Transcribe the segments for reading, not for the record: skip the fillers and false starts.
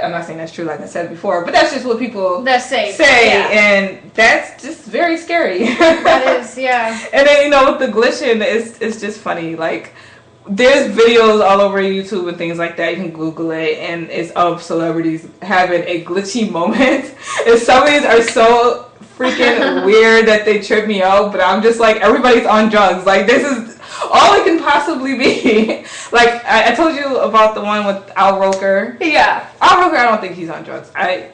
I'm not saying that's true, like I said before, but that's just what people say, yeah. And that's just very scary. That is, yeah. And then, with the glitching, it's just funny. Like, there's videos all over YouTube and things like that. You can Google it, and it's of celebrities having a glitchy moment. And some of these are so freaking weird that they trip me out, but I'm just like, everybody's on drugs. Like, this is all it can possibly be. Like, I told you about the one with Al Roker. Yeah. Al Roker, I don't think he's on drugs. I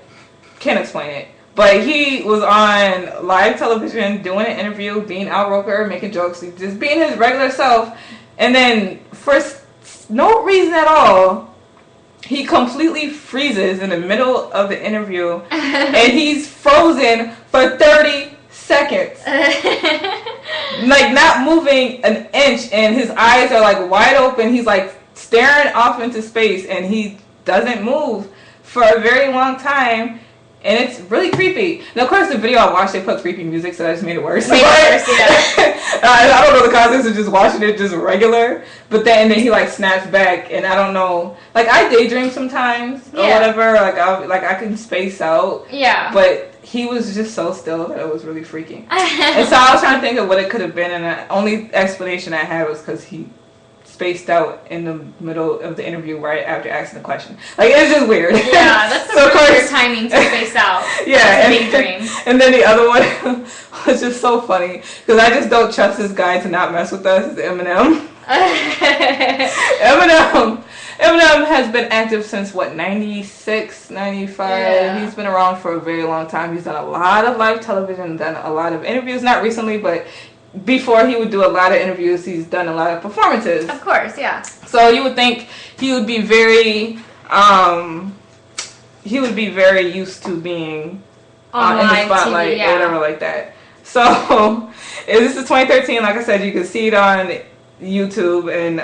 can't explain it. But he was on live television doing an interview, being Al Roker, making jokes, just being his regular self. And then, for no reason at all, he completely freezes in the middle of the interview. And he's frozen for 30 seconds. Like, not moving an inch. And his eyes are, like, wide open. He's, like, staring off into space. And he doesn't move for a very long time. And it's really creepy. Now, of course, the video I watched, they put creepy music, so that just made it worse. I don't know the context of just watching it just regular. But then he, like, snaps back, and I don't know. Like, I daydream sometimes or whatever. Like, I can space out. Yeah. But he was just so still that it was really freaky. And so I was trying to think of what it could have been, and the only explanation I had was because he spaced out in the middle of the interview right after asking the question. Like, it's just weird. Yeah, that's so really weird timing to space out. Yeah, and then the other one was just so funny because I just don't trust this guy to not mess with us. Is Eminem. Eminem has been active since 96, 95. Yeah. He's been around for a very long time. He's done a lot of live television, done a lot of interviews, not recently, but before he would do a lot of interviews, he's done a lot of performances. Of course, yeah. So you would think he would be very, used to being in the spotlight TV, or whatever like that. So this is 2013. Like I said, you can see it on YouTube, and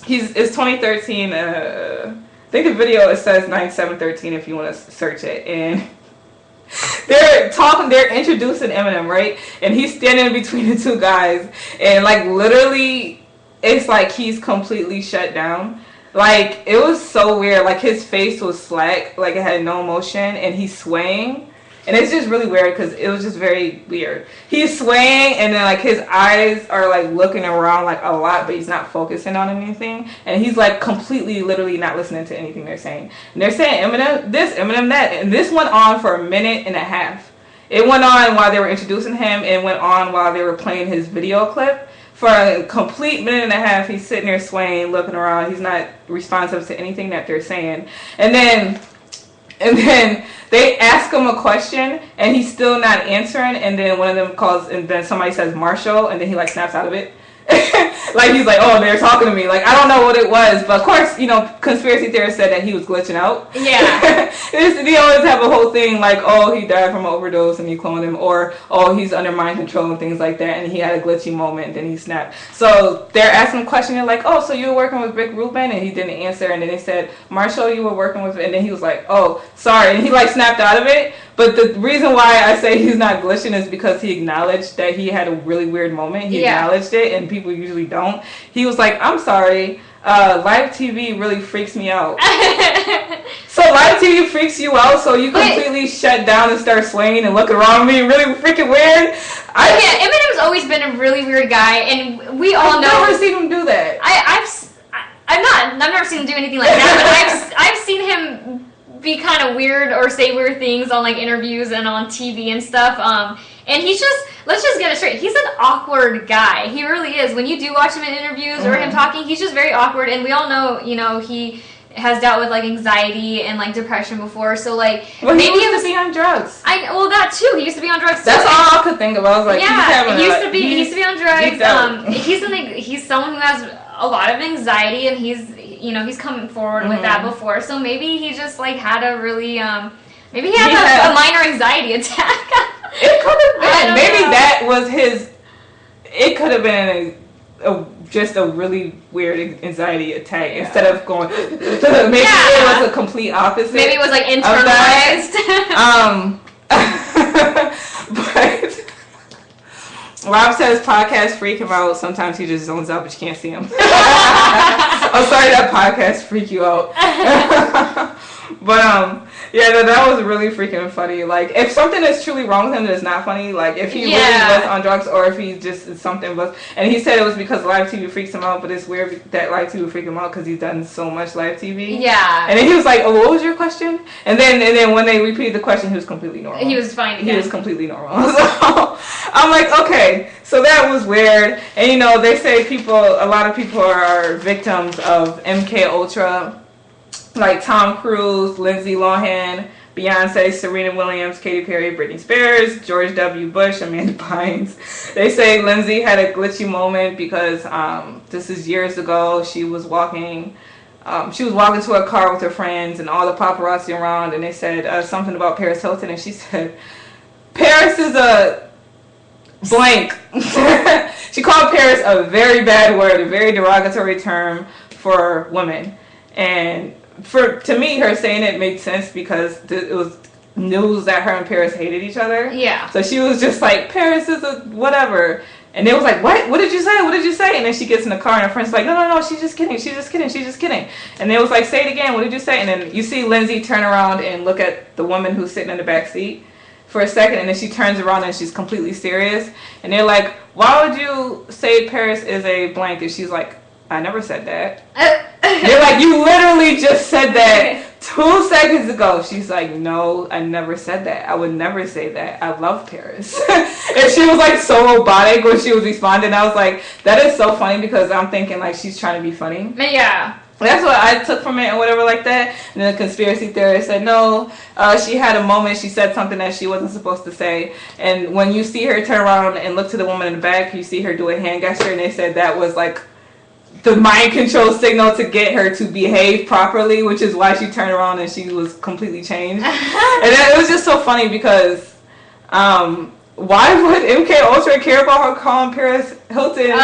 it's 2013. I think the video it says 9713 if you want to search it, and they're introducing Eminem, right? And he's standing between the two guys, and like literally it's like he's completely shut down. Like, it was so weird. Like, his face was slack, like it had no emotion, and he's swaying. And it's just really weird because it was just very weird. He's swaying, and then like his eyes are like looking around like a lot, but he's not focusing on anything. And he's like completely, literally not listening to anything they're saying. And they're saying Eminem this, Eminem that, and this went on for a minute and a half. It went on while they were introducing him, and went on while they were playing his video clip. For a complete minute and a half, he's sitting there swaying, looking around. He's not responsive to anything that they're saying. And then they ask him a question, and he's still not answering. And then one of them calls, and then somebody says Marshall, and then he like snaps out of it. Like, he's like, oh, they're talking to me. Like, I don't know what it was, but of course, conspiracy theorists said that he was glitching out. Yeah. They always have a whole thing like, oh, he died from an overdose and he cloned him, or oh, he's under mind control and things like that, and he had a glitchy moment and then he snapped. So they're asking a question, they're like, oh, so you were working with Rick Rubin? And he didn't answer, and then they said, Marshall, you were working with, and then he was like, oh, sorry, and he like snapped out of it. But the reason why I say he's not glitching is because he acknowledged that he had a really weird moment. He acknowledged it, and people usually don't. He was like, I'm sorry, live TV really freaks me out. So live TV freaks you out, so you completely shut down and start swaying and looking around me, really freaking weird. Eminem's always been a really weird guy, and we all know. I've never seen him do that. I've never seen him do anything like that, but I've seen him be kind of weird or say weird things on like interviews and on TV and stuff. And he's just, let's just get it straight, he's an awkward guy. He really is. When you do watch him in interviews or him talking, he's just very awkward. And we all know, he has dealt with like anxiety and like depression before. So like, well, maybe he used to be on drugs. That too. He used to be on drugs too. That's all I could think of. I was like, he used to be on drugs. He's someone who has a lot of anxiety, and he's come forward with that before. So maybe he just like had a really maybe he had a minor anxiety attack. It could have been. Maybe that was his. It could have been just a really weird anxiety attack instead of going. Maybe it was a complete opposite. Maybe it was like internalized. But Rob says podcast freak him out. Sometimes he just zones out, but you can't see him. I'm sorry that podcast freak you out. But yeah, that was really freaking funny. Like, if something is truly wrong with him, that's not funny. Like, if he really was on drugs, or if he just something was, and he said it was because live TV freaks him out. But it's weird that live TV freak him out because he's done so much live TV. Yeah. And then he was like, "Oh, what was your question?" And then when they repeated the question, he was completely normal. He was fine again. He was completely normal. So I'm like, okay, so that was weird. And you know, they say a lot of people are victims of MK Ultra. Like Tom Cruise, Lindsay Lohan, Beyonce, Serena Williams, Katy Perry, Britney Spears, George W. Bush, Amanda Bynes. They say Lindsay had a glitchy moment because this is years ago. She was walking to her car with her friends and all the paparazzi around, and they said something about Paris Hilton, and she said, "Paris is a blank." She called Paris a very bad word, a very derogatory term for women, and to me, her saying it made sense because it was news that her and Paris hated each other. Yeah. So she was just like, Paris is a whatever. And they was like, what? What did you say? What did you say? And then she gets in the car and her friend's like, no, she's just kidding. She's just kidding. She's just kidding. And they was like, say it again. What did you say? And then you see Lindsay turn around and look at the woman who's sitting in the back seat for a second. And then she turns around and she's completely serious. And they're like, why would you say Paris is a blank? And she's like, I never said that. They're like, you literally just said that 2 seconds ago. She's like, no, I never said that. I would never say that. I love Paris. And she was like so robotic when she was responding. I was like, that is so funny because I'm thinking like she's trying to be funny. Yeah. That's what I took from it and whatever like that. And then the conspiracy theorist said, no, she had a moment. She said something that she wasn't supposed to say. And when you see her turn around and look to the woman in the back, you see her do a hand gesture. And they said that was like the mind control signal to get her to behave properly, which is why she turned around and she was completely changed. And it was just so funny because why would MK Ultra care about her calling Paris Hilton? Yeah.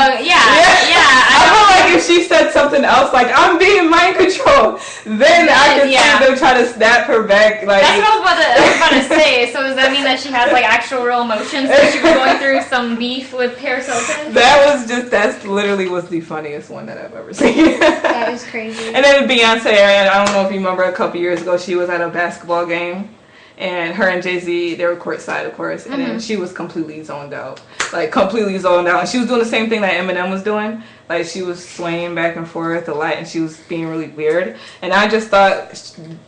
I feel like if she said something else, like I'm being mind controlled, then I could see them try to snap her back. Like that's what I was about to say. So does that mean that she has like actual real emotions? So she was going through some beef with Paris Hilton? That's literally was the funniest one that I've ever seen. That was crazy. And then Beyonce, I don't know if you remember a couple years ago, she was at a basketball game. And her and Jay-Z, they were courtside, of course. And then she was completely zoned out. Like, completely zoned out. And she was doing the same thing that Eminem was doing. Like, she was swaying back and forth a lot. And she was being really weird. And I just thought,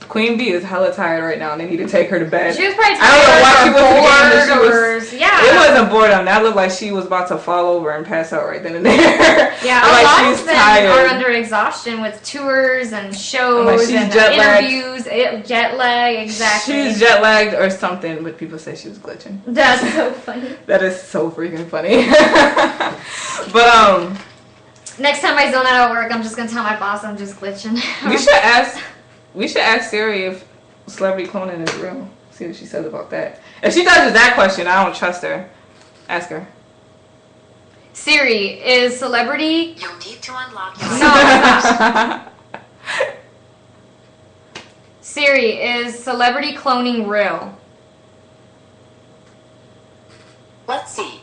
Queen Bee is hella tired right now. And they need to take her to bed. She was probably tired. I don't know why she was yeah. It wasn't boredom. That looked like she was about to fall over and pass out right then and there. Yeah, a lot of them are under exhaustion with tours and shows and interviews. Jet lag, exactly. She's jet lagged or something, but people say she was glitching. That's so funny. That is so freaking funny. But next time I zone out at work, I'm just gonna tell my boss I'm just glitching. we should ask Siri if celebrity cloning is real. See what she says about that. If she dodges that question, I don't trust her. Ask her. Siri, is celebrity... You'll need to unlock your... No, Siri, is celebrity cloning real? Let's see.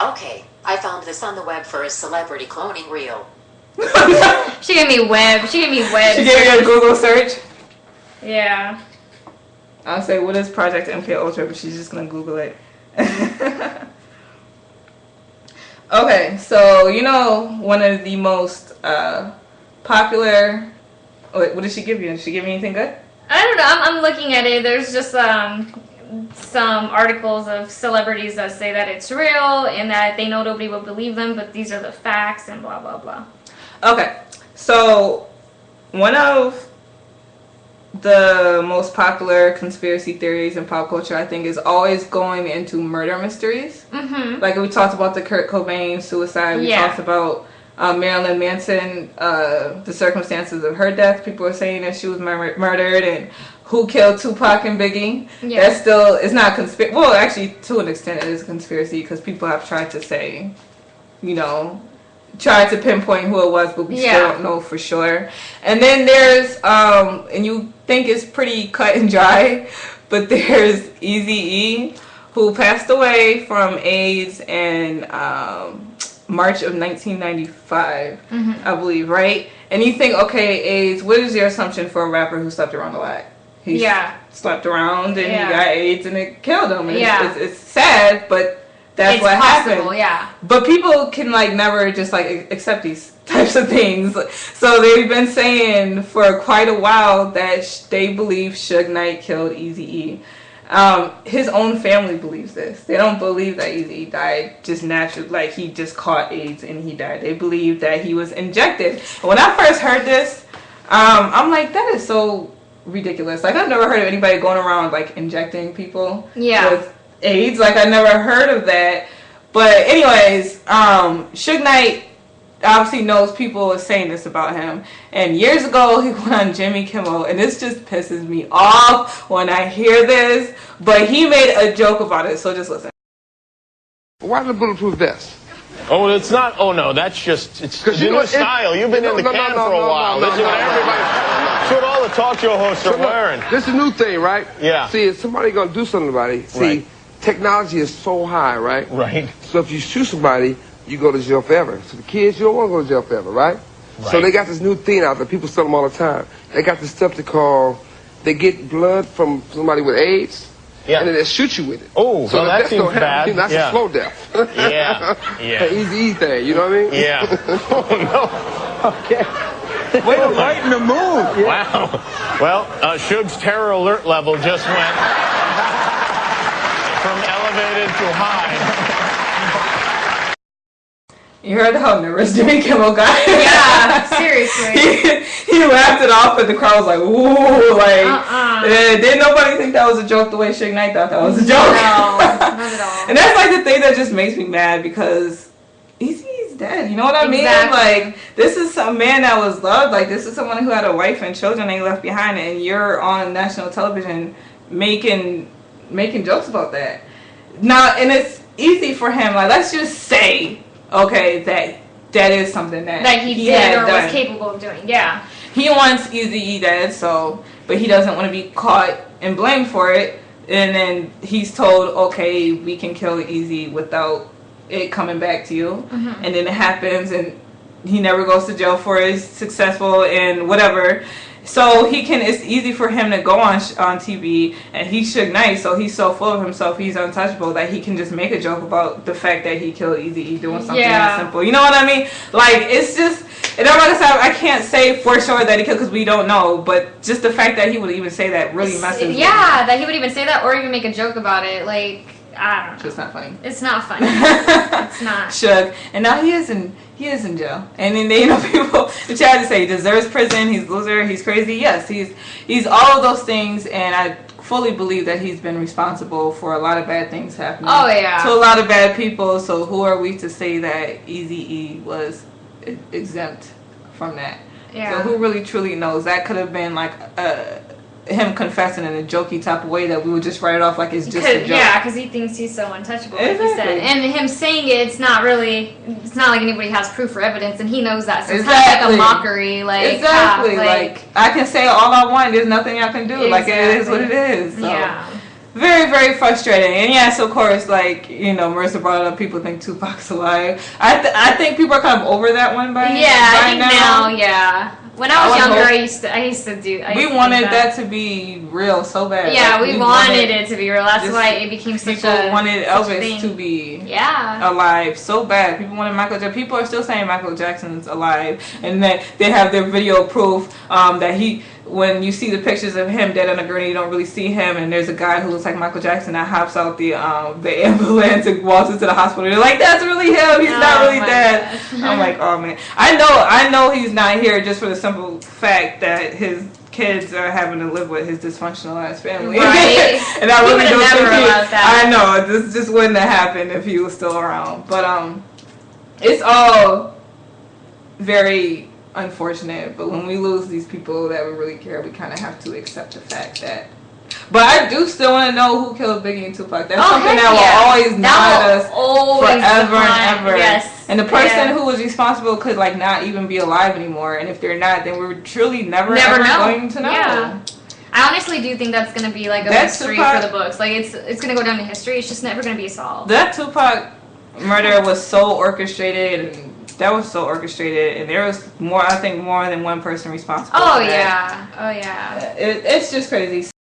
Okay, I found this on the web for a celebrity cloning real. She gave me web. She gave me a Google search? Yeah. I'll say, what is Project MK Ultra? But she's just going to Google it. Okay, so, you know, one of the most popular... Wait, what did she give you? Did she give you anything good? I don't know. I'm looking at it. There's just some articles of celebrities that say that it's real and that they know nobody will believe them, but these are the facts and blah, blah, blah. Okay, so one of the most popular conspiracy theories in pop culture, I think, is always going into murder mysteries. Mm-hmm. Like we talked about the Kurt Cobain suicide. We talked about Marilyn Manson, the circumstances of her death. People are saying that she was murdered, and who killed Tupac and Biggie. Yeah. That still is not conspiracy. Well, actually, to an extent, it is a conspiracy because people have tried to say, you know, tried to pinpoint who it was, but we still don't know for sure. And then there's, and you think it's pretty cut and dry, but there's Eazy-E, who passed away from AIDS in March of 1995, I believe, right? And you think, okay, AIDS, what is your assumption for a rapper who slept around a lot? He slept around and he got AIDS and it killed him. And it's sad, but that's what happened. Yeah. But people can like never just like accept these types of things. So they've been saying for quite a while that they believe Suge Knight killed Eazy-E. His own family believes this. They don't believe that Eazy-E died just naturally, like he just caught AIDS and he died. They believe that he was injected. When I first heard this, I'm like, that is so ridiculous. Like I've never heard of anybody going around like injecting people with AIDS. Like I never heard of that. But anyways, Suge Knight obviously knows people are saying this about him. And years ago, he went on Jimmy Kimmel, and this just pisses me off when I hear this. But he made a joke about it, so just listen. Why the bulletproof vest? Oh, it's not. Oh no, that's just it's the new style. You've been in the can for a while. This is what everybody. That's what all the talk show hosts are wearing. This is a new thing, right? Yeah. See, if somebody gonna do something about it, see, technology is so high, right? Right. So if you shoot somebody, you go to jail forever. So the kids, you don't want to go to jail forever, right? So they got this new thing out there. People sell them all the time. They got this stuff they call, they get blood from somebody with AIDS, and then they shoot you with it. Oh, so that seems bad. That's a slow death. Yeah. Easy thing, you know what I mean? Yeah. Oh, no. Okay. Way to lighten the mood. Wow. Well, Suge's terror alert level just went from elevated to high. You heard how nervous Jimmy Kimmel got? Yeah, seriously. He laughed it off, and the crowd was like, "Ooh!" Like, didn't nobody think that was a joke the way Suge Knight thought that was a joke? No, not at all. And that's like the thing that just makes me mad because he's dead. You know what I mean? Like, this is a man that was loved. Like, this is someone who had a wife and children they left behind, and you're on national television making jokes about that. Now, and it's easy for him. Like, let's just say. Okay, that is something that he did or was capable of doing. Yeah. He wants Eazy-E dead, but he doesn't want to be caught and blamed for it. And then he's told, okay, we can kill Eazy without it coming back to you. Mm-hmm. And then it happens, and he never goes to jail for it. He's successful and whatever. So it's easy for him to go on TV, and he's Suge Knight, so he's so full of himself, he's untouchable, that he can just make a joke about the fact that he killed Eazy-E doing something that simple. You know what I mean? Like, it's just, and I can't say for sure that he killed because we don't know, but just the fact that he would even say that really messes me. Yeah, that he would even say that or even make a joke about it, like, I don't know. It's just not funny. It's not funny. It's not. Suge. And now he is in jail. And then people in chat to say he deserves prison, he's a loser, he's crazy. Yes, he's all of those things, and I fully believe that he's been responsible for a lot of bad things happening. Oh yeah. To a lot of bad people. So who are we to say that Eazy-E was exempt from that? Yeah. So who really truly knows? That could have been like him confessing in a jokey type of way that we would just write it off like it's just a joke. Yeah, because he thinks he's so untouchable, like you said. And him saying it's not like anybody has proof or evidence, and he knows that. So it's kind of like a mockery. Like, exactly. Like, I can say all I want, there's nothing I can do. Exactly. Like, it is what it is. So. Yeah. Very, very frustrating. And yes, of course, like, Marissa brought it up, people think Tupac's alive. I think people are kind of over that one by now. Yeah. When I was younger, I used to do. We wanted that to be real so bad. Yeah, we wanted it to be real. That's why it became such a people wanted Elvis to be alive so bad. People wanted Michael Jackson. People are still saying Michael Jackson's alive, and that they have their video proof that he. When you see the pictures of him dead on a gurney, you don't really see him, and there's a guy who looks like Michael Jackson that hops out the ambulance and walks into the hospital. They're like, that's really him. He's not really dead. I'm like, oh man, I know he's not here just for the simple fact that his kids are having to live with his dysfunctional ass family. Right. And I really don't think I know this just wouldn't have happened if he was still around. But it's all very unfortunate, but when we lose these people that we really care, we kind of have to accept the fact that. But I do still want to know who killed Biggie and Tupac. That's something that will always gnaw at us forever and ever. Yes. And the person who was responsible could not even be alive anymore. And if they're not, then we're truly never ever going to know. Yeah. I honestly do think that's going to be like a mystery for the books. Like it's going to go down in history. It's just never going to be solved. That Tupac murder was so orchestrated and that was so orchestrated, and there was more. I think more than one person responsible. Oh for that. yeah. Oh yeah. It's just crazy.